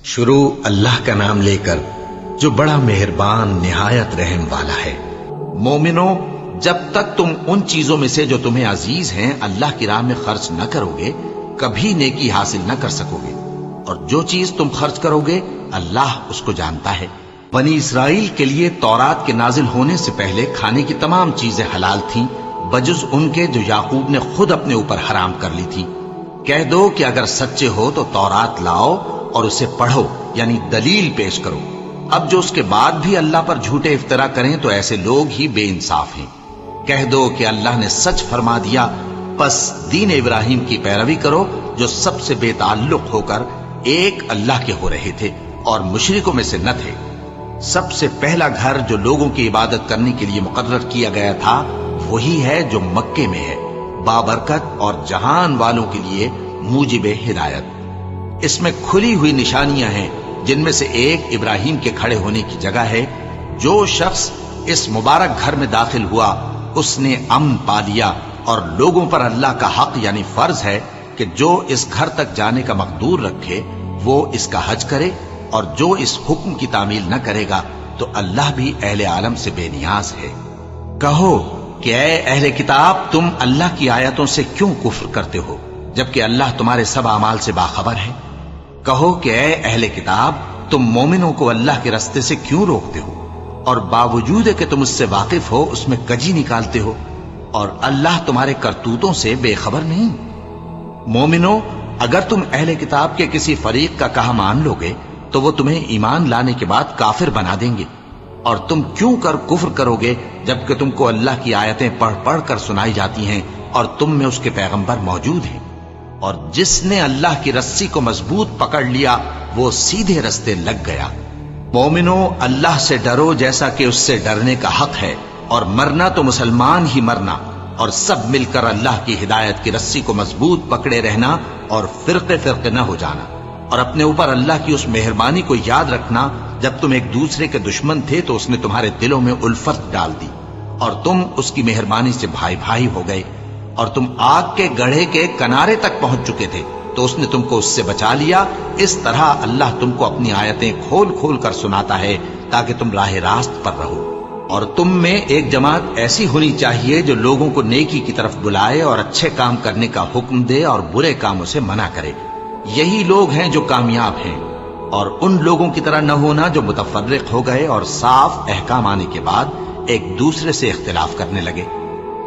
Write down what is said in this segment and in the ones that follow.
شروع اللہ کا نام لے کر جو بڑا مہربان نہایت رحم والا ہے۔ مومنو، جب تک تم ان چیزوں میں سے جو تمہیں عزیز ہیں اللہ کی راہ میں خرچ نہ کرو گے کبھی نیکی حاصل نہ کر سکو گے، اور جو چیز تم خرچ کرو گے اللہ اس کو جانتا ہے۔ بنی اسرائیل کے لیے تورات کے نازل ہونے سے پہلے کھانے کی تمام چیزیں حلال تھیں بجز ان کے جو یعقوب نے خود اپنے اوپر حرام کر لی تھی۔ کہہ دو کہ اگر سچے ہو تو تورات لاؤ اور اسے پڑھو، یعنی دلیل پیش کرو۔ اب جو اس کے بعد بھی اللہ پر جھوٹے افطرا کریں تو ایسے لوگ ہی بے انصاف ہیں۔ کہہ دو کہ اللہ نے سچ فرما دیا، پس دین ابراہیم کی پیروی کرو جو سب سے بے تعلق ہو کر ایک اللہ کے ہو رہے تھے اور مشرکوں میں سے نہ تھے۔ سب سے پہلا گھر جو لوگوں کی عبادت کرنے کے لیے مقرر کیا گیا تھا وہی ہے جو مکے میں ہے، بابرکت اور جہان والوں کے لیے موجب ہدایت۔ اس میں کھلی ہوئی نشانیاں ہیں جن میں سے ایک ابراہیم کے کھڑے ہونے کی جگہ ہے۔ جو شخص اس مبارک گھر میں داخل ہوا اس نے امن پا لیا، اور لوگوں پر اللہ کا حق یعنی فرض ہے کہ جو اس گھر تک جانے کا مقدور رکھے وہ اس کا حج کرے، اور جو اس حکم کی تعمیل نہ کرے گا تو اللہ بھی اہل عالم سے بے نیاز ہے۔ کہو کہ اے اہل کتاب، تم اللہ کی آیتوں سے کیوں کفر کرتے ہو جبکہ اللہ تمہارے سب اعمال سے باخبر ہے؟ کہو کہ اے اہل کتاب، تم مومنوں کو اللہ کے رستے سے کیوں روکتے ہو اور باوجود کہ تم اس سے واقف ہو اس میں کجی نکالتے ہو، اور اللہ تمہارے کرتوتوں سے بے خبر نہیں؟ مومنو، اگر تم اہل کتاب کے کسی فریق کا کہا مان لو گے تو وہ تمہیں ایمان لانے کے بعد کافر بنا دیں گے، اور تم کیوں کر کفر کرو گے جبکہ تم کو اللہ کی آیتیں پڑھ پڑھ کر سنائی جاتی ہیں اور تم میں اس کے پیغمبر موجود ہیں؟ اور جس نے اللہ کی رسی کو مضبوط پکڑ لیا وہ سیدھے رستے لگ گیا۔ مومنو، اللہ سے ڈرو جیسا کہ اس سے ڈرنے کا حق ہے، اور مرنا تو مسلمان ہی مرنا، اور سب مل کر اللہ کی ہدایت کی رسی کو مضبوط پکڑے رہنا اور فرقے فرقے نہ ہو جانا، اور اپنے اوپر اللہ کی اس مہربانی کو یاد رکھنا جب تم ایک دوسرے کے دشمن تھے تو اس نے تمہارے دلوں میں الفت ڈال دی اور تم اس کی مہربانی سے بھائی بھائی ہو گئے، اور تم آگ کے گڑھے کے کنارے تک پہنچ چکے تھے تو اس نے تم کو اس سے بچا لیا۔ اس طرح اللہ تم کو اپنی آیتیں کھول کھول کر سناتا ہے تاکہ تم راہ راست پر رہو۔ اور تم میں ایک جماعت ایسی ہونی چاہیے جو لوگوں کو نیکی کی طرف بلائے اور اچھے کام کرنے کا حکم دے اور برے کاموں سے منع کرے۔ یہی لوگ ہیں جو کامیاب ہیں، اور ان لوگوں کی طرح نہ ہونا جو متفرق ہو گئے اور صاف احکام آنے کے بعد ایک دوسرے سے اختلاف کرنے لگے۔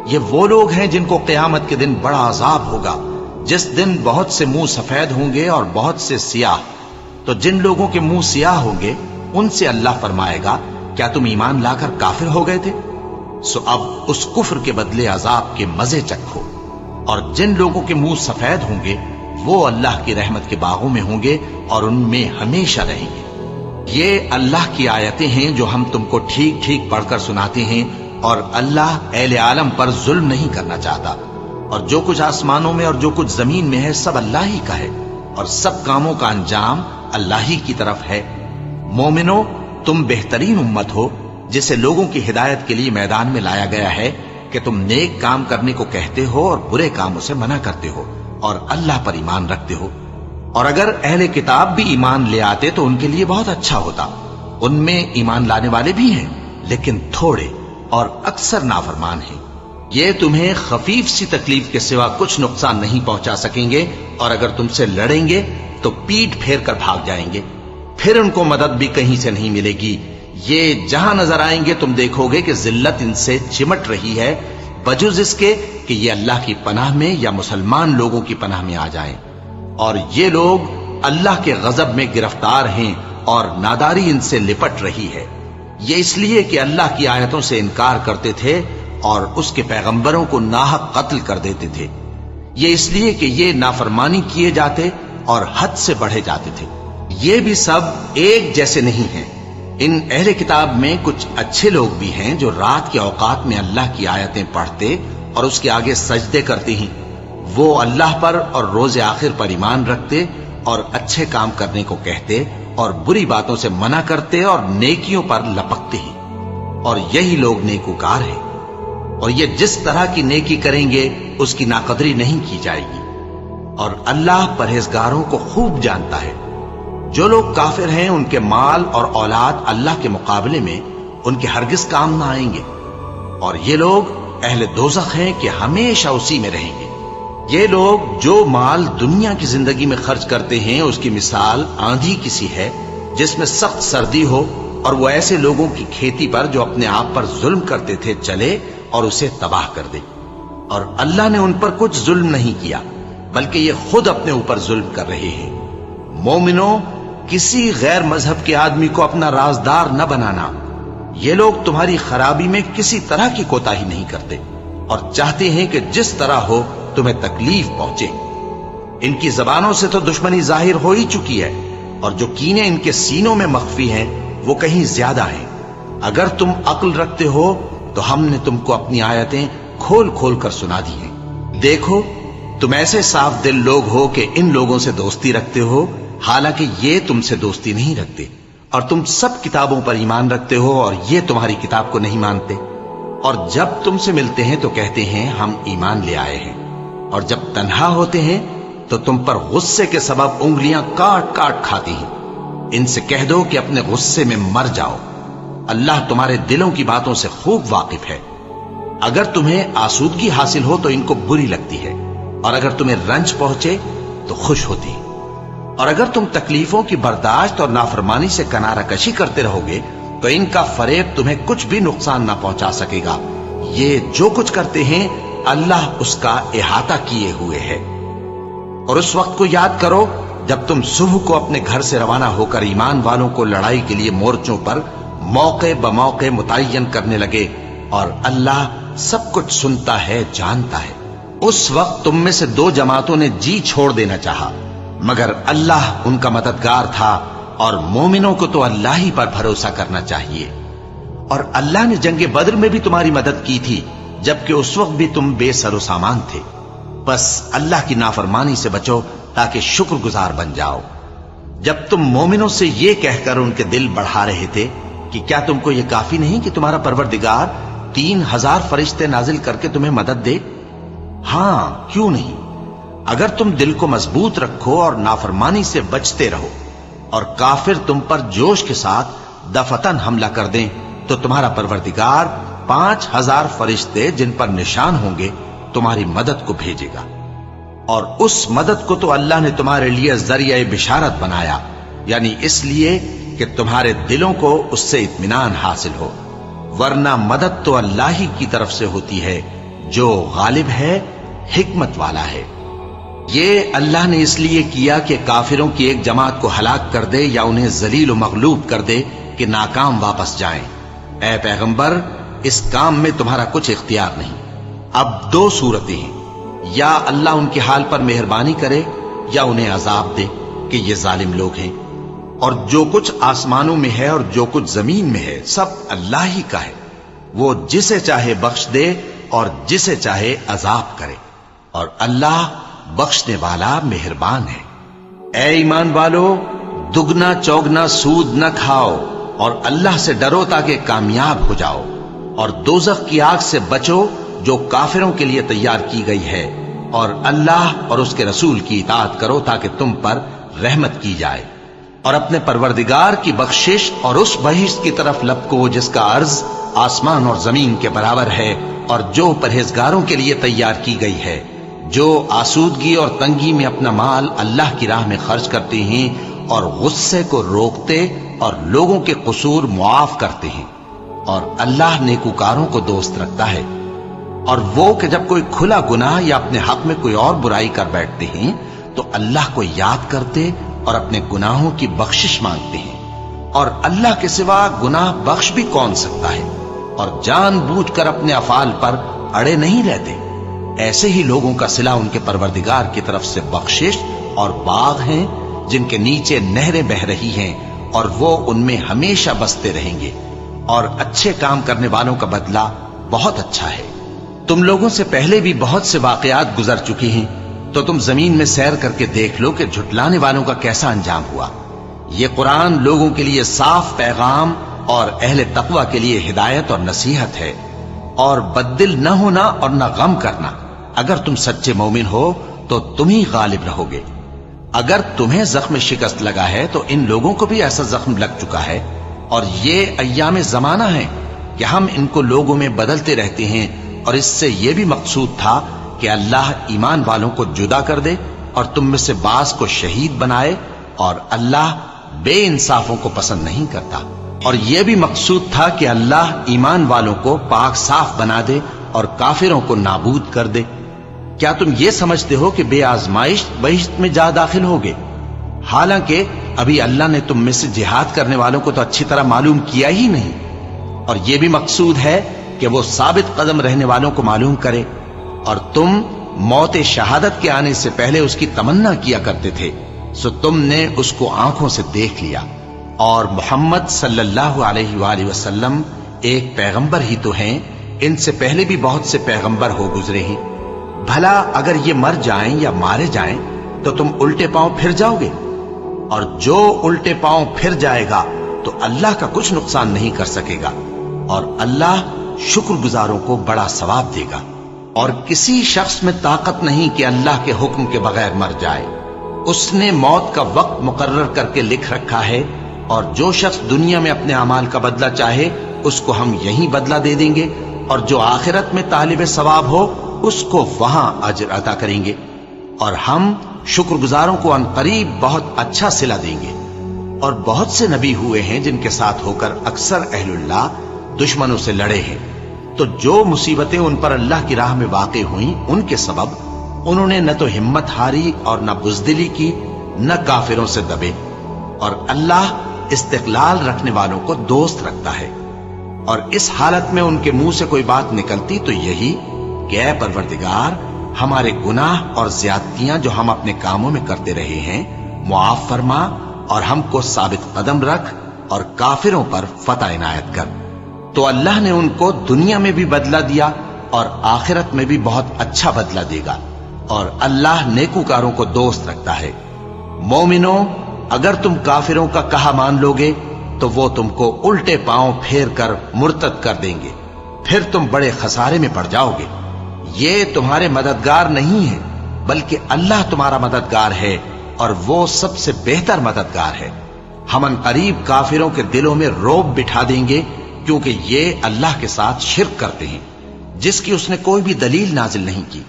یہ وہ لوگ ہیں جن کو قیامت کے دن بڑا عذاب ہوگا، جس دن بہت سے منہ سفید ہوں گے اور بہت سے سیاہ۔ تو جن لوگوں کے منہ سیاہ ہوں گے ان سے اللہ فرمائے گا، کیا تم ایمان لا کر کافر ہو گئے تھے؟ سو اب اس کفر کے بدلے عذاب کے مزے چکھو۔ اور جن لوگوں کے منہ سفید ہوں گے وہ اللہ کی رحمت کے باغوں میں ہوں گے اور ان میں ہمیشہ رہیں گے۔ یہ اللہ کی آیتیں ہیں جو ہم تم کو ٹھیک ٹھیک پڑھ کر سناتے ہیں، اور اللہ اہل عالم پر ظلم نہیں کرنا چاہتا، اور جو کچھ آسمانوں میں اور جو کچھ زمین میں ہے سب اللہ ہی کا ہے، اور سب کاموں کا انجام اللہ ہی کی طرف ہے۔ مومنو، تم بہترین امت ہو جسے لوگوں کی ہدایت کے لیے میدان میں لایا گیا ہے کہ تم نیک کام کرنے کو کہتے ہو اور برے کاموں سے منع کرتے ہو اور اللہ پر ایمان رکھتے ہو۔ اور اگر اہل کتاب بھی ایمان لے آتے تو ان کے لیے بہت اچھا ہوتا۔ ان میں ایمان لانے والے بھی ہیں لیکن تھوڑے، اور اکثر نافرمان ہیں۔ یہ تمہیں خفیف سی تکلیف کے سوا کچھ نقصان نہیں پہنچا سکیں گے، اور اگر تم سے لڑیں گے تو پیٹ پھیر کر بھاگ جائیں گے، پھر ان کو مدد بھی کہیں سے نہیں ملے گی۔ یہ جہاں نظر آئیں گے تم دیکھو گے کہ ذلت ان سے چمٹ رہی ہے، بجز اس کے کہ یہ اللہ کی پناہ میں یا مسلمان لوگوں کی پناہ میں آ جائیں۔ اور یہ لوگ اللہ کے غضب میں گرفتار ہیں اور ناداری ان سے لپٹ رہی ہے۔ یہ اس لیے کہ اللہ کی آیتوں سے انکار کرتے تھے اور اس کے پیغمبروں کو ناحق قتل کر دیتے تھے۔ یہ اس لیے کہ یہ نافرمانی کیے جاتے اور حد سے بڑھے جاتے تھے۔ یہ بھی سب ایک جیسے نہیں ہیں۔ ان اہل کتاب میں کچھ اچھے لوگ بھی ہیں جو رات کے اوقات میں اللہ کی آیتیں پڑھتے اور اس کے آگے سجدے کرتے ہیں۔ وہ اللہ پر اور روز آخر پر ایمان رکھتے اور اچھے کام کرنے کو کہتے اور بری باتوں سے منع کرتے اور نیکیوں پر لپکتے ہیں، اور یہی لوگ نیکوکار ہیں۔ اور یہ جس طرح کی نیکی کریں گے اس کی ناقدری نہیں کی جائے گی، اور اللہ پرہیزگاروں کو خوب جانتا ہے۔ جو لوگ کافر ہیں ان کے مال اور اولاد اللہ کے مقابلے میں ان کے ہرگز کام نہ آئیں گے، اور یہ لوگ اہل دوزخ ہیں کہ ہمیشہ اسی میں رہیں گے۔ یہ لوگ جو مال دنیا کی زندگی میں خرچ کرتے ہیں اس کی مثال آندھی کسی ہے جس میں سخت سردی ہو، اور وہ ایسے لوگوں کی کھیتی پر جو اپنے آپ پر ظلم کرتے تھے چلے اور اسے تباہ کر دے۔ اور اللہ نے ان پر کچھ ظلم نہیں کیا بلکہ یہ خود اپنے اوپر ظلم کر رہے ہیں۔ مومنوں، کسی غیر مذہب کے آدمی کو اپنا رازدار نہ بنانا۔ یہ لوگ تمہاری خرابی میں کسی طرح کی کوتاہی نہیں کرتے اور چاہتے ہیں کہ جس طرح ہو تمہیں تکلیف پہنچے۔ ان کی زبانوں سے تو دشمنی ظاہر ہو ہی چکی ہے، اور جو کینے ان کے سینوں میں مخفی ہیں وہ کہیں زیادہ ہیں۔ اگر تم عقل رکھتے ہو تو ہم نے تم کو اپنی آیتیں کھول کھول کر سنا دی ہیں۔ دیکھو، تم ایسے صاف دل لوگ ہو کہ ان لوگوں سے دوستی رکھتے ہو، حالانکہ یہ تم سے دوستی نہیں رکھتے، اور تم سب کتابوں پر ایمان رکھتے ہو اور یہ تمہاری کتاب کو نہیں مانتے۔ اور جب تم سے ملتے ہیں تو کہتے ہیں ہم ایمان لے آئے ہیں، اور جب تنہا ہوتے ہیں تو تم پر غصے کے سبب انگلیاں کاٹ کاٹ کھاتی ہیں۔ ان سے کہہ دو کہ اپنے غصے میں مر جاؤ، اللہ تمہارے دلوں کی باتوں سے خوب واقف ہے۔ اگر تمہیں آسودگی حاصل ہو تو ان کو بری لگتی ہے، اور اگر تمہیں رنج پہنچے تو خوش ہوتی ہے۔ اور اگر تم تکلیفوں کی برداشت اور نافرمانی سے کنارہ کشی کرتے رہو گے تو ان کا فریب تمہیں کچھ بھی نقصان نہ پہنچا سکے گا۔ یہ جو کچھ کرتے ہیں اللہ اس کا احاطہ کیے ہوئے ہے۔ اور اس وقت کو یاد کرو جب تم صبح کو اپنے گھر سے روانہ ہو کر ایمان والوں کو لڑائی کے لیے مورچوں پر موقع بموقع متعین کرنے لگے، اور اللہ سب کچھ سنتا ہے، جانتا ہے۔ اس وقت تم میں سے دو جماعتوں نے جی چھوڑ دینا چاہا، مگر اللہ ان کا مددگار تھا، اور مومنوں کو تو اللہ ہی پر بھروسہ کرنا چاہیے۔ اور اللہ نے جنگ بدر میں بھی تمہاری مدد کی تھی جبکہ اس وقت بھی تم بے سر و سامان تھے۔ بس اللہ کی نافرمانی سے بچو تاکہ شکر گزار بن جاؤ۔ جب تم مومنوں سے یہ کہہ کر ان کے دل بڑھا رہے تھے کہ کیا تم کو یہ کافی نہیں کہ تمہارا پروردگار 3000 فرشتے نازل کر کے تمہیں مدد دے؟ ہاں، کیوں نہیں؟ اگر تم دل کو مضبوط رکھو اور نافرمانی سے بچتے رہو، اور کافر تم پر جوش کے ساتھ دفتن حملہ کر دیں تو تمہارا پروردگار 5000 فرشتے جن پر نشان ہوں گے تمہاری مدد کو بھیجے گا۔ اور اس مدد کو تو اللہ نے تمہارے لیے ذریعہ بشارت بنایا، یعنی اس لیے کہ تمہارے دلوں کو اس سے اطمینان حاصل ہو، ورنہ مدد تو اللہ ہی کی طرف سے ہوتی ہے جو غالب ہے، حکمت والا ہے۔ یہ اللہ نے اس لیے کیا کہ کافروں کی ایک جماعت کو ہلاک کر دے یا انہیں ذلیل و مغلوب کر دے کہ ناکام واپس جائیں۔ اے پیغمبر، اس کام میں تمہارا کچھ اختیار نہیں۔ اب دو صورتیں ہیں، یا اللہ ان کے حال پر مہربانی کرے یا انہیں عذاب دے کہ یہ ظالم لوگ ہیں۔ اور جو کچھ آسمانوں میں ہے اور جو کچھ زمین میں ہے سب اللہ ہی کا ہے، وہ جسے چاہے بخش دے اور جسے چاہے عذاب کرے، اور اللہ بخشنے والا مہربان ہے۔ اے ایمان والو، دگنا چوگنا سود نہ کھاؤ اور اللہ سے ڈرو تاکہ کامیاب ہو جاؤ، اور دوزخ کی آگ سے بچو جو کافروں کے لیے تیار کی گئی ہے، اور اللہ اور اس کے رسول کی اطاعت کرو تاکہ تم پر رحمت کی جائے، اور اپنے پروردگار کی بخشش اور اس بہشت کی طرف لپکو جس کا عرض آسمان اور زمین کے برابر ہے، اور جو پرہیزگاروں کے لیے تیار کی گئی ہے، جو آسودگی اور تنگی میں اپنا مال اللہ کی راہ میں خرچ کرتے ہیں اور غصے کو روکتے اور لوگوں کے قصور معاف کرتے ہیں، اور اللہ نیکوکاروں کو دوست رکھتا ہے۔ اور وہ کہ جب کوئی کھلا گناہ یا اپنے حق میں کوئی اور برائی کر بیٹھتے ہیں تو اللہ کو یاد کرتے اور اپنے گناہوں کی بخشش مانگتے ہیں، اور اللہ کے سوا گناہ بخش بھی کون سکتا ہے، اور جان بوجھ کر اپنے افعال پر اڑے نہیں رہتے۔ ایسے ہی لوگوں کا صلہ ان کے پروردگار کی طرف سے بخشش اور باغ ہیں جن کے نیچے نہریں بہ رہی ہیں، اور وہ ان میں ہمیشہ بستے رہیں گے، اور اچھے کام کرنے والوں کا بدلہ بہت اچھا ہے۔ تم لوگوں سے پہلے بھی بہت سے واقعات گزر چکے ہیں، تو تم زمین میں سیر کر کے دیکھ لو کہ جھٹلانے والوں کا کیسا انجام ہوا۔ یہ قرآن لوگوں کے لیے صاف پیغام اور اہل تقوی کے لیے ہدایت اور نصیحت ہے۔ اور بددل نہ ہونا اور نہ غم کرنا، اگر تم سچے مومن ہو تو تم ہی غالب رہو گے۔ اگر تمہیں زخم شکست لگا ہے تو ان لوگوں کو بھی ایسا زخم لگ چکا ہے، اور یہ ایام زمانہ ہے کہ ہم ان کو لوگوں میں بدلتے رہتے ہیں، اور اس سے یہ بھی مقصود تھا کہ اللہ ایمان والوں کو جدا کر دے اور تم میں سے بعض کو شہید بنائے، اور اللہ بے انصافوں کو پسند نہیں کرتا۔ اور یہ بھی مقصود تھا کہ اللہ ایمان والوں کو پاک صاف بنا دے اور کافروں کو نابود کر دے۔ کیا تم یہ سمجھتے ہو کہ بے آزمائش بہشت میں جا داخل ہوگے؟ حالانکہ ابھی اللہ نے تم میں سے جہاد کرنے والوں کو تو اچھی طرح معلوم کیا ہی نہیں، اور یہ بھی مقصود ہے کہ وہ ثابت قدم رہنے والوں کو معلوم کرے، اور تم موت شہادت کے آنے سے پہلے اس کی تمنا کیا کرتے تھے، سو تم نے اس کو آنکھوں سے دیکھ لیا۔ اور محمد صلی اللہ علیہ وآلہ وسلم ایک پیغمبر ہی تو ہیں، ان سے پہلے بھی بہت سے پیغمبر ہو گزرے ہیں۔ بھلا اگر یہ مر جائیں یا مارے جائیں تو تم الٹے پاؤں پھر جاؤ گے؟ اور جو الٹے پاؤں پھر جائے گا تو اللہ کا کچھ نقصان نہیں کر سکے گا، اور اللہ شکر گزاروں کو بڑا ثواب دے گا۔ اور کسی شخص میں طاقت نہیں کہ اللہ کے حکم کے بغیر مر جائے، اس نے موت کا وقت مقرر کر کے لکھ رکھا ہے، اور جو شخص دنیا میں اپنے اعمال کا بدلہ چاہے اس کو ہم یہی بدلہ دے دیں گے، اور جو آخرت میں طالب ثواب ہو اس کو وہاں اجر عطا کریں گے، اور ہم شکر گزاروں کو ان قریب بہت اچھا صلہ دیں گے۔ اور بہت سے نبی ہوئے ہیں جن کے ساتھ ہو کر اکثر اہل اللہ دشمنوں سے لڑے ہیں، تو جو مصیبتیں ان پر اللہ کی راہ میں واقع ہوئیں ان کے سبب انہوں نے نہ تو ہمت ہاری اور نہ بزدلی کی، نہ کافروں سے دبے، اور اللہ استقلال رکھنے والوں کو دوست رکھتا ہے۔ اور اس حالت میں ان کے منہ سے کوئی بات نکلتی تو یہی کہ اے پروردگار، ہمارے گناہ اور زیادتیاں جو ہم اپنے کاموں میں کرتے رہے ہیں معاف فرما، اور ہم کو ثابت قدم رکھ، اور کافروں پر فتح عنایت کر۔ تو اللہ نے ان کو دنیا میں بھی بدلہ دیا اور آخرت میں بھی بہت اچھا بدلہ دے گا، اور اللہ نیکوکاروں کو دوست رکھتا ہے۔ مومنو، اگر تم کافروں کا کہا مان لوگے تو وہ تم کو الٹے پاؤں پھیر کر مرتد کر دیں گے، پھر تم بڑے خسارے میں پڑ جاؤ گے۔ یہ تمہارے مددگار نہیں ہے بلکہ اللہ تمہارا مددگار ہے، اور وہ سب سے بہتر مددگار ہے۔ ہم ان قریب کافروں کے دلوں میں رعب بٹھا دیں گے، کیونکہ یہ اللہ کے ساتھ شرک کرتے ہیں جس کی اس نے کوئی بھی دلیل نازل نہیں کی،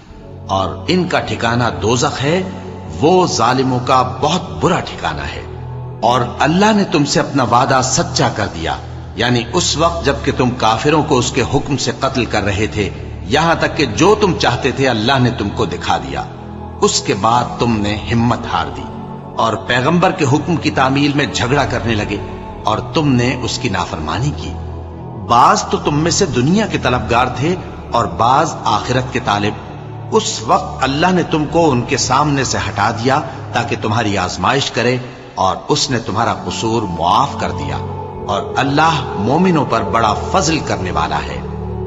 اور ان کا ٹھکانہ دوزخ ہے، وہ ظالموں کا بہت برا ٹھکانہ ہے۔ اور اللہ نے تم سے اپنا وعدہ سچا کر دیا، یعنی اس وقت جب کہ تم کافروں کو اس کے حکم سے قتل کر رہے تھے، یہاں تک کہ جو تم چاہتے تھے اللہ نے تم کو دکھا دیا۔ اس کے بعد تم نے ہمت ہار دی اور پیغمبر کے حکم کی تعمیل میں جھگڑا کرنے لگے، اور تم نے اس کی نافرمانی کی۔ بعض تو تم میں سے دنیا کے طلبگار تھے اور بعض آخرت کے طالب۔ اس وقت اللہ نے تم کو ان کے سامنے سے ہٹا دیا تاکہ تمہاری آزمائش کرے، اور اس نے تمہارا قصور معاف کر دیا، اور اللہ مومنوں پر بڑا فضل کرنے والا ہے۔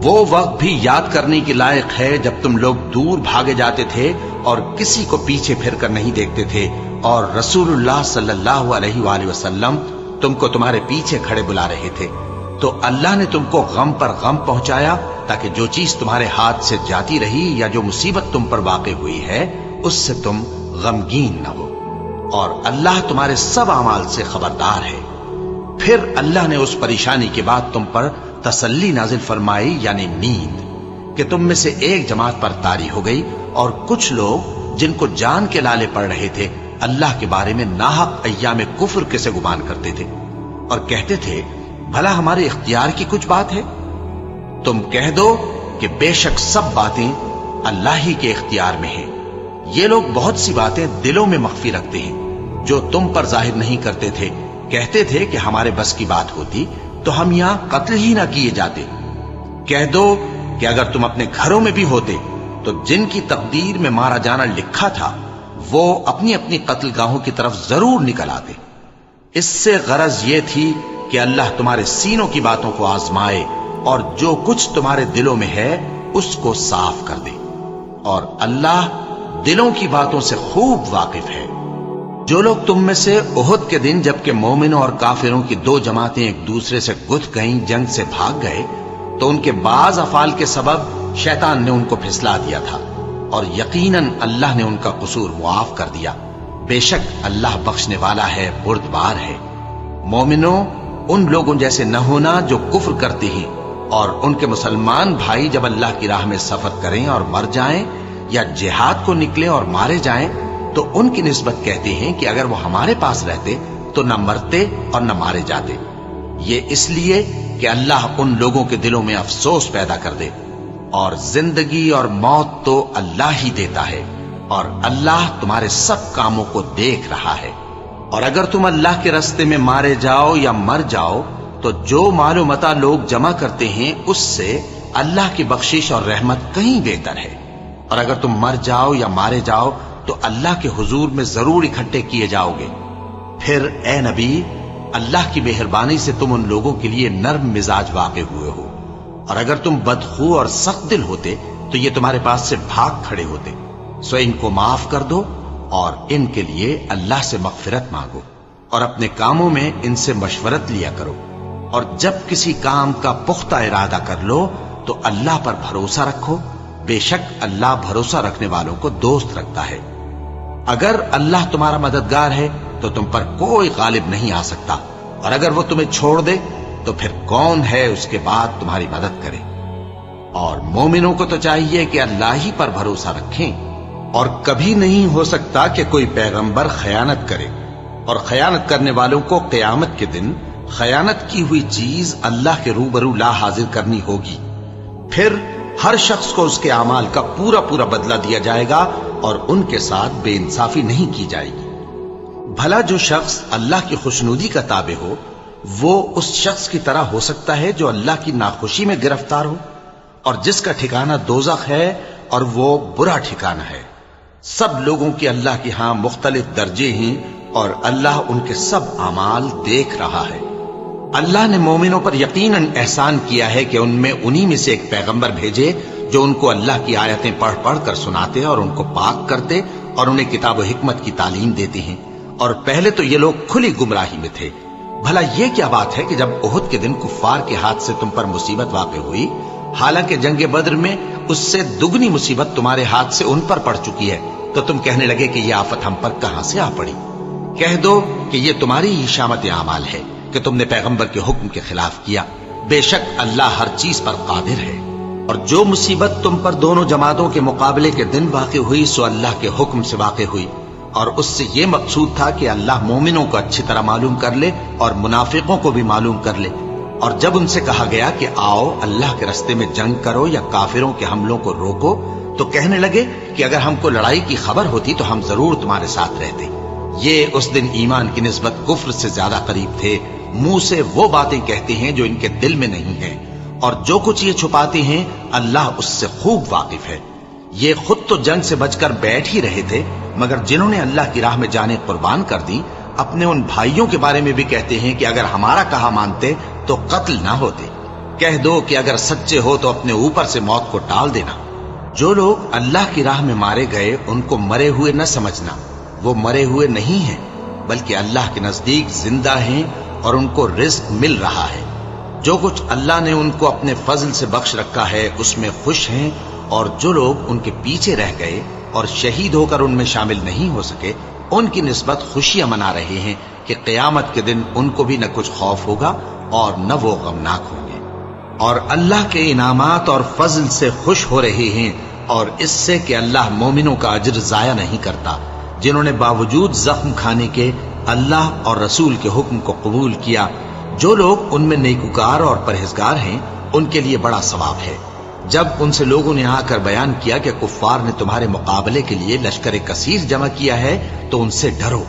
وہ وقت بھی یاد کرنے کے لائق ہے جب تم لوگ دور بھاگے جاتے تھے اور کسی کو پیچھے پھر کر نہیں دیکھتے تھے، اور رسول اللہ صلی اللہ علیہ وآلہ وسلم تم کو تمہارے پیچھے کھڑے بلا رہے تھے، تو اللہ نے تم کو غم پر غم پہنچایا تاکہ جو چیز تمہارے ہاتھ سے جاتی رہی یا جو مصیبت تم پر واقع ہوئی ہے اس سے تم غمگین نہ ہو، اور اللہ تمہارے سب اعمال سے خبردار ہے۔ پھر اللہ نے اس پریشانی کے بعد تم پر تسلی نازل فرمائی، یعنی نیند، کہ تم میں سے ایک جماعت پر طاری ہو گئی، اور کچھ لوگ جن کو جان کے لالے پڑ رہے تھے اللہ کے بارے میں ناحق ایام کفر کے سے گمان کرتے تھے، اور کہتے تھے بھلا ہمارے اختیار کی کچھ بات ہے؟ تم کہہ دو کہ بے شک سب باتیں اللہ ہی کے اختیار میں ہیں۔ یہ لوگ بہت سی باتیں دلوں میں مخفی رکھتے ہیں جو تم پر ظاہر نہیں کرتے تھے۔ کہتے تھے کہ ہمارے بس کی بات ہوتی تو ہم یہاں قتل ہی نہ کیے جاتے۔ کہہ دو کہ اگر تم اپنے گھروں میں بھی ہوتے تو جن کی تقدیر میں مارا جانا لکھا تھا وہ اپنی اپنی قتل گاہوں کی طرف ضرور نکل آتے۔ اس سے غرض یہ تھی کہ اللہ تمہارے سینوں کی باتوں کو آزمائے اور جو کچھ تمہارے دلوں میں ہے اس کو صاف کر دے، اور اللہ دلوں کی باتوں سے خوب واقف ہے۔ جو لوگ تم میں سے احد کے دن جبکہ مومنوں اور کافروں کی دو جماعتیں ایک دوسرے سے گتھ گئیں جنگ سے بھاگ گئے تو ان کے بعض افعال کے سبب شیطان نے ان کو پھسلا دیا تھا، اور یقیناً اللہ نے ان کا قصور معاف کر دیا۔ بے شک اللہ بخشنے والا ہے، بردبار ہے۔ مومنوں، ان لوگوں جیسے نہ ہونا جو کفر کرتے ہیں اور ان کے مسلمان بھائی جب اللہ کی راہ میں سفر کریں اور مر جائیں یا جہاد کو نکلیں اور مارے جائیں تو ان کی نسبت کہتے ہیں کہ اگر وہ ہمارے پاس رہتے تو نہ مرتے اور نہ مارے جاتے۔ یہ اس لیے کہ اللہ ان لوگوں کے دلوں میں افسوس پیدا کر دے، اور زندگی اور موت تو اللہ ہی دیتا ہے، اور اللہ تمہارے سب کاموں کو دیکھ رہا ہے۔ اور اگر تم اللہ کے راستے میں مارے جاؤ یا مر جاؤ تو جو مال و متاع لوگ جمع کرتے ہیں اس سے اللہ کی بخشش اور رحمت کہیں بہتر ہے۔ اور اگر تم مر جاؤ یا مارے جاؤ تو اللہ کے حضور میں ضرور اکٹھے کیے جاؤ گے۔ پھر اے نبی، اللہ کی مہربانی سے تم ان لوگوں کے لیے نرم مزاج واقع ہوئے ہو، اور اگر تم بدخو اور سخت دل ہوتے تو یہ تمہارے پاس سے بھاگ کھڑے ہوتے۔ سو ان کو معاف کر دو اور ان کے لیے اللہ سے مغفرت مانگو، اور اپنے کاموں میں ان سے مشورت لیا کرو، اور جب کسی کام کا پختہ ارادہ کر لو تو اللہ پر بھروسہ رکھو، بے شک اللہ بھروسہ رکھنے والوں کو دوست رکھتا ہے۔ اگر اللہ تمہارا مددگار ہے تو تم پر کوئی غالب نہیں آ سکتا، اور اگر وہ تمہیں چھوڑ دے تو پھر کون ہے اس کے بعد تمہاری مدد کرے۔ اور مومنوں کو تو چاہیے کہ اللہ ہی پر بھروسہ رکھیں، اور کبھی نہیں ہو سکتا کہ کوئی پیغمبر خیانت کرے، اور خیانت کرنے والوں کو قیامت کے دن خیانت کی ہوئی چیز اللہ کے روبرو لا حاضر کرنی ہوگی۔ پھر ہر شخص کو اس کے اعمال کا پورا پورا بدلہ دیا جائے گا، اور ان کے ساتھ بے انصافی نہیں کی جائے گی۔ بھلا جو شخص اللہ کی خوشنودی کا تابع ہو وہ اس شخص کی طرح ہو سکتا ہے جو اللہ کی ناخوشی میں گرفتار ہو، اور جس کا ٹھکانہ دوزخ ہے اور وہ برا ٹھکانہ ہے۔ سب لوگوں کے اللہ کے ہاں مختلف درجے ہیں، اور اللہ ان کے سب اعمال دیکھ رہا ہے۔ اللہ نے مومنوں پر یقیناً احسان کیا ہے کہ ان میں انہی میں سے ایک پیغمبر بھیجے جو ان کو اللہ کی آیتیں پڑھ پڑھ کر سناتے اور ان کو پاک کرتے اور انہیں کتاب و حکمت کی تعلیم دیتے ہیں، اور پہلے تو یہ لوگ کھلی گمراہی میں تھے۔ بھلا یہ کیا بات ہے کہ جب احد کے دن کفار کے ہاتھ سے تم پر مصیبت واقع ہوئی، حالانکہ جنگ بدر میں اس سے دگنی مصیبت تمہارے ہاتھ سے ان پر پڑ چکی ہے، تو تم کہنے لگے کہ یہ آفت ہم پر کہاں سے آ پڑی؟ کہہ دو کہ یہ تمہاری ہی شامت اعمال ہے کہ تم نے پیغمبر کے حکم کے خلاف کیا، بے شک اللہ ہر چیز پر قادر ہے۔ اور جو مصیبت تم پر دونوں جماعتوں کے مقابلے کے دن واقع ہوئی سو اللہ کے حکم سے واقع ہوئی، اور اس سے یہ مقصود تھا کہ اللہ مومنوں کو اچھی طرح معلوم کر لے اور منافقوں کو بھی معلوم کر لے۔ اور جب ان سے کہا گیا کہ آؤ اللہ کے راستے میں جنگ کرو یا کافروں کے حملوں کو روکو، تو کہنے لگے کہ اگر ہم کو لڑائی کی خبر ہوتی تو ہم ضرور تمہارے ساتھ رہتے۔ یہ اس دن ایمان کی نسبت کفر سے زیادہ قریب تھے، منہ سے وہ باتیں کہتے ہیں جو ان کے دل میں نہیں ہیں، اور جو کچھ یہ چھپاتے ہیں اللہ اس سے خوب واقف ہے۔ یہ خود تو جنگ سے بچ کر بیٹھ ہی رہے تھے، مگر جنہوں نے اللہ کی راہ میں جانیں قربان کر دی اپنے ان بھائیوں کے بارے میں بھی کہتے ہیں کہ اگر ہمارا کہا مانتے تو قتل نہ ہوتے۔ کہہ دو کہ اگر سچے ہو تو اپنے اوپر سے موت کو ٹال دینا۔ جو لوگ اللہ کی راہ میں مارے گئے ان کو مرے ہوئے نہ سمجھنا، وہ مرے ہوئے نہیں ہیں بلکہ اللہ کے نزدیک زندہ ہیں اور ان کو رزق مل رہا ہے۔ جو کچھ اللہ نے ان کو اپنے فضل سے بخش رکھا ہے اس میں خوش ہیں، اور جو لوگ ان کے پیچھے رہ گئے اور شہید ہو کر ان میں شامل نہیں ہو سکے ان کی نسبت خوشیاں منا رہے ہیں کہ قیامت کے دن ان کو بھی نہ کچھ خوف ہوگا اور نہ وہ غمناک ہوں گے، اور اللہ کے انعامات اور فضل سے خوش ہو رہے ہیں، اور اس سے کہ اللہ مومنوں کا اجر ضائع نہیں کرتا۔ جنہوں نے باوجود زخم کھانے کے اللہ اور رسول کے حکم کو قبول کیا، جو لوگ ان میں نیکوکار اور پرہیزگار ہیں ان کے لیے بڑا ثواب ہے۔ جب ان سے لوگوں نے آ کر بیان کیا کہ کفار نے تمہارے مقابلے کے لیے لشکر کثیر جمع کیا ہے تو ان سے ڈرو،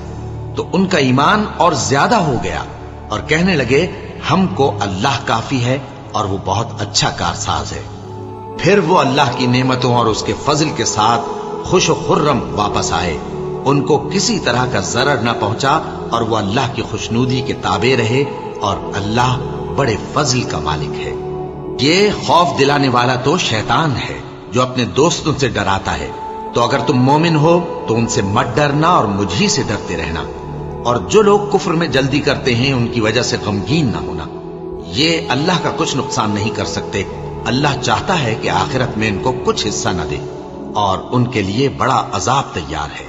تو ان کا ایمان اور زیادہ ہو گیا، اور کہنے لگے ہم کو اللہ کافی ہے اور وہ بہت اچھا کارساز ہے۔ پھر وہ اللہ کی نعمتوں اور اس کے فضل کے ساتھ خوش و خرم واپس آئے، ان کو کسی طرح کا ضرر نہ پہنچا، اور وہ اللہ کی خوشنودی کے تابع رہے، اور اللہ بڑے فضل کا مالک ہے۔ یہ خوف دلانے والا تو شیطان ہے جو اپنے دوستوں سے ڈراتا ہے، تو اگر تم مومن ہو تو ان سے مت ڈرنا اور مجھ ہی سے ڈرتے رہنا، اور جو لوگ کفر میں جلدی کرتے ہیں ان کی وجہ سے غمگین نہ ہونا، یہ اللہ کا کچھ نقصان نہیں کر سکتے۔ اللہ چاہتا ہے کہ آخرت میں ان کو کچھ حصہ نہ دے، اور ان کے لیے بڑا عذاب تیار ہے۔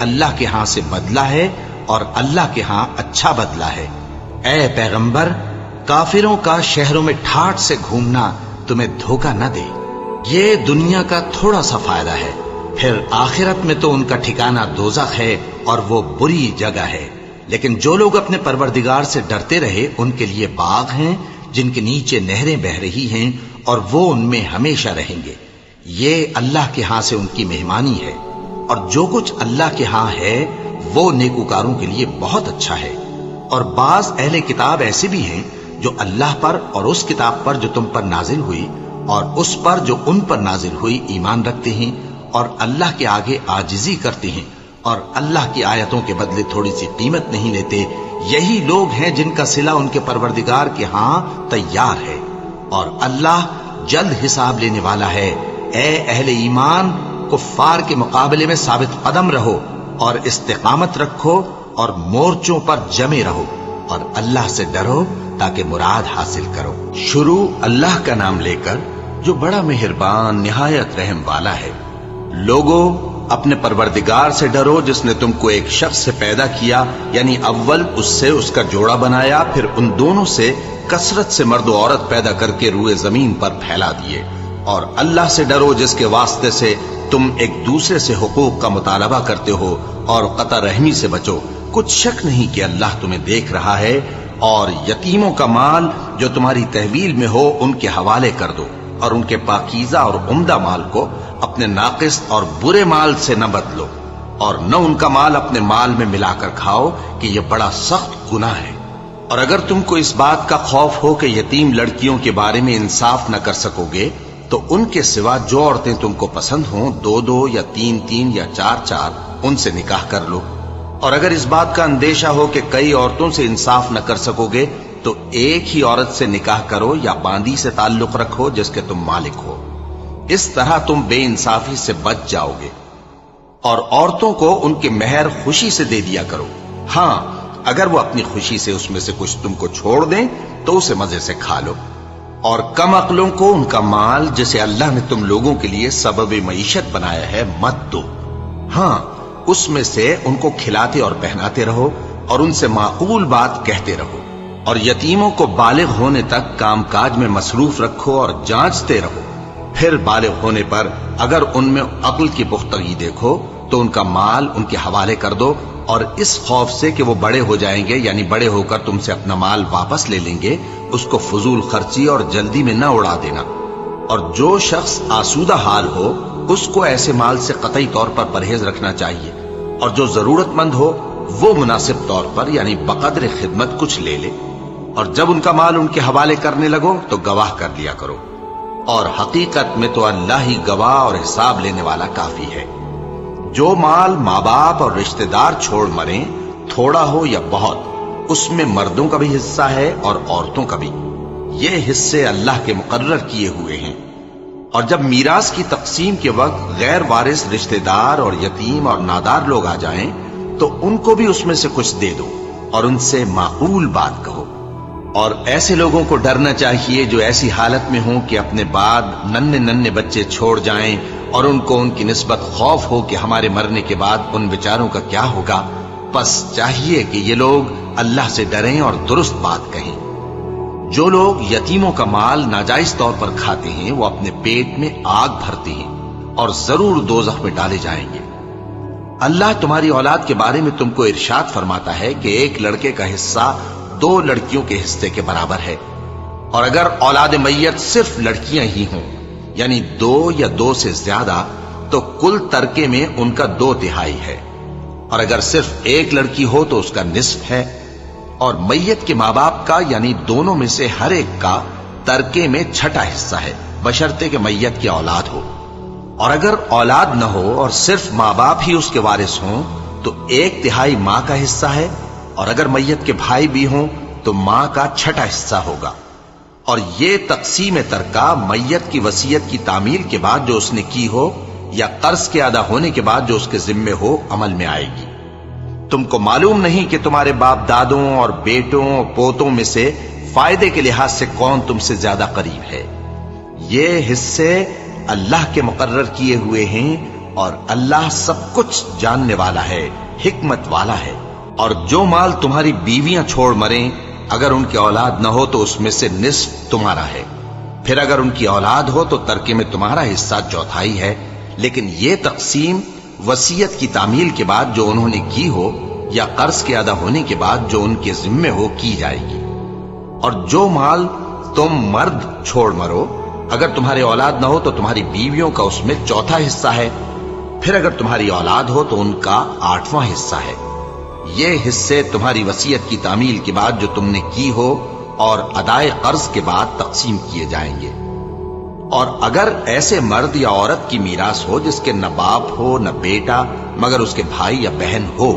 اللہ کے ہاں سے بدلہ ہے اور اللہ کے ہاں اچھا بدلہ ہے۔ اے پیغمبر، کافروں کا شہروں میں ٹھاٹ سے گھومنا تمہیں دھوکہ نہ دے۔ یہ دنیا کا تھوڑا سا فائدہ ہے، پھر آخرت میں تو ان کا ٹھکانہ دوزخ ہے اور وہ بری جگہ ہے۔ لیکن جو لوگ اپنے پروردگار سے ڈرتے رہے ان کے لیے باغ ہیں جن کے نیچے نہریں بہہ رہی ہیں اور وہ ان میں ہمیشہ رہیں گے۔ یہ اللہ کے ہاں سے ان کی مہمانی ہے، اور جو کچھ اللہ کے ہاں ہے وہ نیکوکاروں کے لیے بہت اچھا ہے۔ اور بعض اہل کتاب ایسے بھی ہیں جو اللہ پر اور اس کتاب پر جو تم پر نازل ہوئی اور اس پر جو ان پر نازل ہوئی ایمان رکھتے ہیں اور اللہ کے آگے عاجزی کرتے ہیں اور اللہ کی آیتوں کے بدلے تھوڑی سی قیمت نہیں لیتے۔ یہی لوگ ہیں جن کا صلہ ان کے پروردگار کے ہاں تیار ہے، اور اللہ جلد حساب لینے والا ہے۔ اے اہل ایمان، کفار کے مقابلے میں ثابت قدم رہو اور استقامت رکھو اور مورچوں پر جمے رہو اور اللہ سے ڈرو تاکہ مراد حاصل کرو۔ شروع اللہ کا نام لے کر جو بڑا مہربان نہایت رحم والا ہے۔ لوگو، اپنے پروردگار سے ڈرو جس نے تم کو ایک شخص سے پیدا کیا، یعنی اول اس سے اس کا جوڑا بنایا، پھر ان دونوں سے کثرت سے مرد و عورت پیدا کر کے روئے زمین پر پھیلا دیے۔ اور اللہ سے ڈرو جس کے واسطے سے تم ایک دوسرے سے حقوق کا مطالبہ کرتے ہو، اور قطع رحمی سے بچو۔ کچھ شک نہیں کہ اللہ تمہیں دیکھ رہا ہے۔ اور یتیموں کا مال جو تمہاری تحویل میں ہو ان کے حوالے کر دو، اور ان کے پاکیزہ اور عمدہ مال کو اپنے ناقص اور برے مال سے نہ بدلو، اور نہ ان کا مال اپنے مال میں ملا کر کھاؤ کہ یہ بڑا سخت گناہ ہے۔ اور اگر تم کو اس بات کا خوف ہو کہ یتیم لڑکیوں کے بارے میں انصاف نہ کر سکو گے تو ان کے سوا جو عورتیں تم کو پسند ہوں، 2 یا 3 یا 4 ان سے نکاح کر لو۔ اور اگر اس بات کا اندیشہ ہو کہ کئی عورتوں سے انصاف نہ کر سکو گے تو ایک ہی عورت سے نکاح کرو یا باندی سے تعلق رکھو جس کے تم مالک ہو۔ اس طرح تم بے انصافی سے بچ جاؤ گے۔ اور عورتوں کو ان کے مہر خوشی سے دے دیا کرو۔ ہاں، اگر وہ اپنی خوشی سے اس میں سے کچھ تم کو چھوڑ دیں تو اسے مزے سے کھا لو۔ اور کم عقلوں کو ان کا مال جسے اللہ نے تم لوگوں کے لیے سبب معیشت بنایا ہے مت دو۔ ہاں، اس میں سے ان کو کھلاتے اور پہناتے رہو اور ان سے معقول بات کہتے رہو۔ اور یتیموں کو بالغ ہونے تک کام کاج میں مصروف رکھو اور جانچتے رہو۔ پھر بالغ ہونے پر اگر ان میں عقل کی پختگی دیکھو تو ان کا مال ان کے حوالے کر دو، اور اس خوف سے کہ وہ بڑے ہو جائیں گے، یعنی بڑے ہو کر تم سے اپنا مال واپس لے لیں گے، اس کو فضول خرچی اور جلدی میں نہ اڑا دینا۔ اور جو شخص آسودہ حال ہو اس کو ایسے مال سے قطعی طور پر پرہیز رکھنا چاہیے، اور جو ضرورت مند ہو وہ مناسب طور پر یعنی بقدر خدمت کچھ لے لے۔ اور جب ان کا مال ان کے حوالے کرنے لگو تو گواہ کر لیا کرو، اور حقیقت میں تو اللہ ہی گواہ اور حساب لینے والا کافی ہے۔ جو مال ماں باپ اور رشتہ دار چھوڑ مریں، تھوڑا ہو یا بہت، اس میں مردوں کا بھی حصہ ہے اور عورتوں کا بھی۔ یہ حصے اللہ کے مقرر کیے ہوئے ہیں۔ اور جب میراث کی تقسیم کے وقت غیر وارث رشتہ دار اور یتیم اور نادار لوگ آ جائیں تو ان کو بھی اس میں سے کچھ دے دو اور ان سے معقول بات کہو۔ اور ایسے لوگوں کو ڈرنا چاہیے جو ایسی حالت میں ہوں کہ اپنے بعد ننھے بچے چھوڑ جائیں اور ان کو ان کی نسبت خوف ہو کہ ہمارے مرنے کے بعد ان بیچاروں کا کیا ہوگا۔ پس چاہیے کہ یہ لوگ اللہ سے ڈریں اور درست بات کہیں۔ جو لوگ یتیموں کا مال ناجائز طور پر کھاتے ہیں وہ اپنے پیٹ میں آگ بھرتے ہیں اور ضرور دوزخ میں ڈالے جائیں گے۔ اللہ تمہاری اولاد کے بارے میں تم کو ارشاد فرماتا ہے کہ ایک لڑکے کا حصہ 2 لڑکیوں کے حصے کے برابر ہے، اور اگر اولاد میت صرف لڑکیاں ہی ہوں یعنی 2 یا 2 سے زیادہ تو کل ترکے میں ان کا 2/3 ہے، اور اگر صرف ایک لڑکی ہو تو اس کا نصف ہے، اور میت کے ماں باپ کا یعنی دونوں میں سے ہر ایک کا ترکے میں 6واں حصہ ہے، بشرطے کہ میت کی اولاد ہو۔ اور اگر اولاد نہ ہو اور صرف ماں باپ ہی اس کے وارث ہوں تو 1/3 ماں کا حصہ ہے، اور اگر میت کے بھائی بھی ہوں تو ماں کا 6واں حصہ ہوگا۔ اور یہ تقسیم ترکہ میت کی وصیت کی تعمیل کے بعد جو اس نے کی ہو یا قرض کے ادا ہونے کے بعد جو اس کے ذمے ہو عمل میں آئے گی۔ تم کو معلوم نہیں کہ تمہارے باپ دادوں اور بیٹوں اور پوتوں میں سے فائدے کے لحاظ سے کون تم سے زیادہ قریب ہے۔ یہ حصے اللہ کے مقرر کیے ہوئے ہیں اور اللہ سب کچھ جاننے والا ہے، حکمت والا ہے۔ اور جو مال تمہاری بیویاں چھوڑ مریں، اگر ان کی اولاد نہ ہو تو اس میں سے نصف تمہارا ہے، پھر اگر ان کی اولاد ہو تو ترکے میں تمہارا حصہ چوتھائی ہے، لیکن یہ تقسیم وصیت کی تعمیل کے بعد جو انہوں نے کی ہو یا قرض کے ادا ہونے کے بعد جو ان کے ذمے ہو کی جائے گی۔ اور جو مال تم مرد چھوڑ مرو، اگر تمہاری اولاد نہ ہو تو تمہاری بیویوں کا اس میں چوتھا حصہ ہے، پھر اگر تمہاری اولاد ہو تو ان کا 8واں حصہ ہے۔ یہ حصے تمہاری وصیت کی تعمیل کے بعد جو تم نے کی ہو اور ادائے قرض کے بعد تقسیم کیے جائیں گے۔ اور اگر ایسے مرد یا عورت کی میراث ہو جس کے نہ باپ ہو نہ بیٹا مگر اس کے بھائی یا بہن ہو،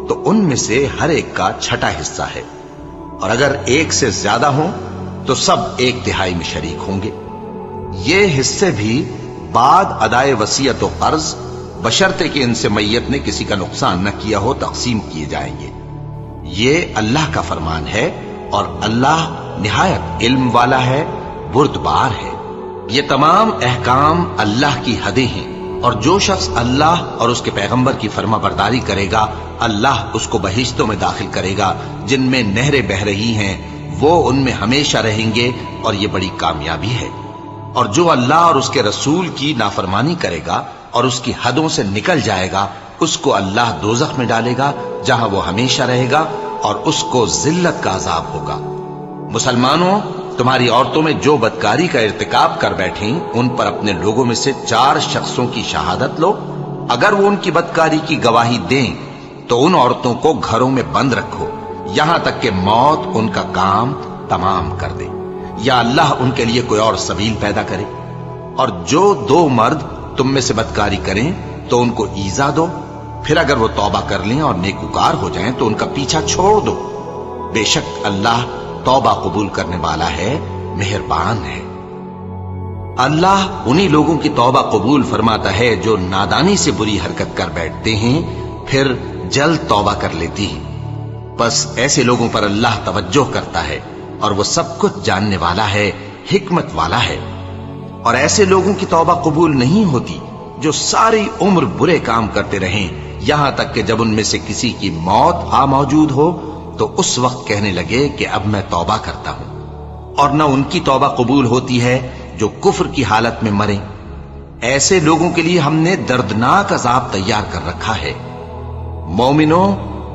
تو ان میں سے ہر ایک کا چھٹا حصہ ہے، اور اگر ایک سے زیادہ ہوں تو سب 1/3 میں شریک ہوں گے۔ یہ حصے بھی بعد ادائے وصیت و قرض بشرطے کہ ان سے میت نے کسی کا نقصان نہ کیا ہو تقسیم کیے جائیں گے۔ یہ اللہ کا فرمان ہے اور اللہ نہایت علم والا ہے، بردبار ہے۔ یہ تمام احکام اللہ کی حدیں ہیں، اور جو شخص اللہ اور اس کے پیغمبر کی فرما برداری کرے گا اللہ اس کو بہشتوں میں داخل کرے گا جن میں نہریں بہ رہی ہیں، وہ ان میں ہمیشہ رہیں گے، اور یہ بڑی کامیابی ہے۔ اور جو اللہ اور اس کے رسول کی نافرمانی کرے گا اور اس کی حدوں سے نکل جائے گا، اس کو اللہ دوزخ میں ڈالے گا جہاں وہ ہمیشہ رہے گا، اور اس کو ذلت کا عذاب ہوگا۔ مسلمانوں، تمہاری عورتوں میں جو بدکاری کا ارتکاب کر بیٹھیں ان پر اپنے لوگوں میں سے 4 شخصوں کی شہادت لو۔ اگر وہ ان کی بدکاری کی گواہی دیں تو ان عورتوں کو گھروں میں بند رکھو یہاں تک کہ موت ان کا کام تمام کر دے، یا اللہ ان کے لیے کوئی اور سبیل پیدا کرے۔ اور جو 2 مرد تم میں سے بدکاری کریں تو ان کو ایذا دو، پھر اگر وہ توبہ کر لیں اور نیکوکار ہو جائیں تو ان کا پیچھا چھوڑ دو، بے شک اللہ توبہ قبول کرنے والا ہے، مہربان ہے۔ اللہ انہی لوگوں کی توبہ قبول فرماتا ہے جو نادانی سے بری حرکت کر بیٹھتے ہیں پھر جلد توبہ کر لیتی ہیں، بس ایسے لوگوں پر اللہ توجہ کرتا ہے اور وہ سب کچھ جاننے والا ہے، حکمت والا ہے۔ اور ایسے لوگوں کی توبہ قبول نہیں ہوتی جو ساری عمر برے کام کرتے رہیں یہاں تک کہ جب ان میں سے کسی کی موت آ موجود ہو تو اس وقت کہنے لگے کہ اب میں توبہ کرتا ہوں۔ اور نہ ان کی توبہ قبول ہوتی ہے جو کفر کی حالت میں مریں۔ ایسے لوگوں کے لیے ہم نے دردناک عذاب تیار کر رکھا ہے۔ مومنوں،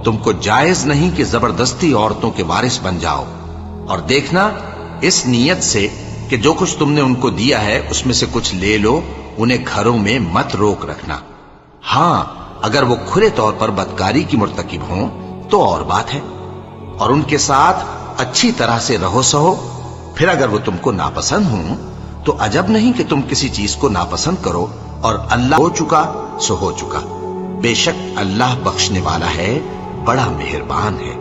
تم کو جائز نہیں کہ زبردستی عورتوں کے وارث بن جاؤ، اور دیکھنا اس نیت سے کہ جو کچھ تم نے ان کو دیا ہے اس میں سے کچھ لے لو، انہیں گھروں میں مت روک رکھنا۔ ہاں، اگر وہ کھلے طور پر بدکاری کی مرتکب ہوں تو اور بات ہے، اور ان کے ساتھ اچھی طرح سے رہو سہو۔ پھر اگر وہ تم کو ناپسند ہوں تو عجب نہیں کہ تم کسی چیز کو ناپسند کرو، اور اللہ ہو چکا سو ہو چکا، بے شک اللہ بخشنے والا ہے، بڑا مہربان ہے۔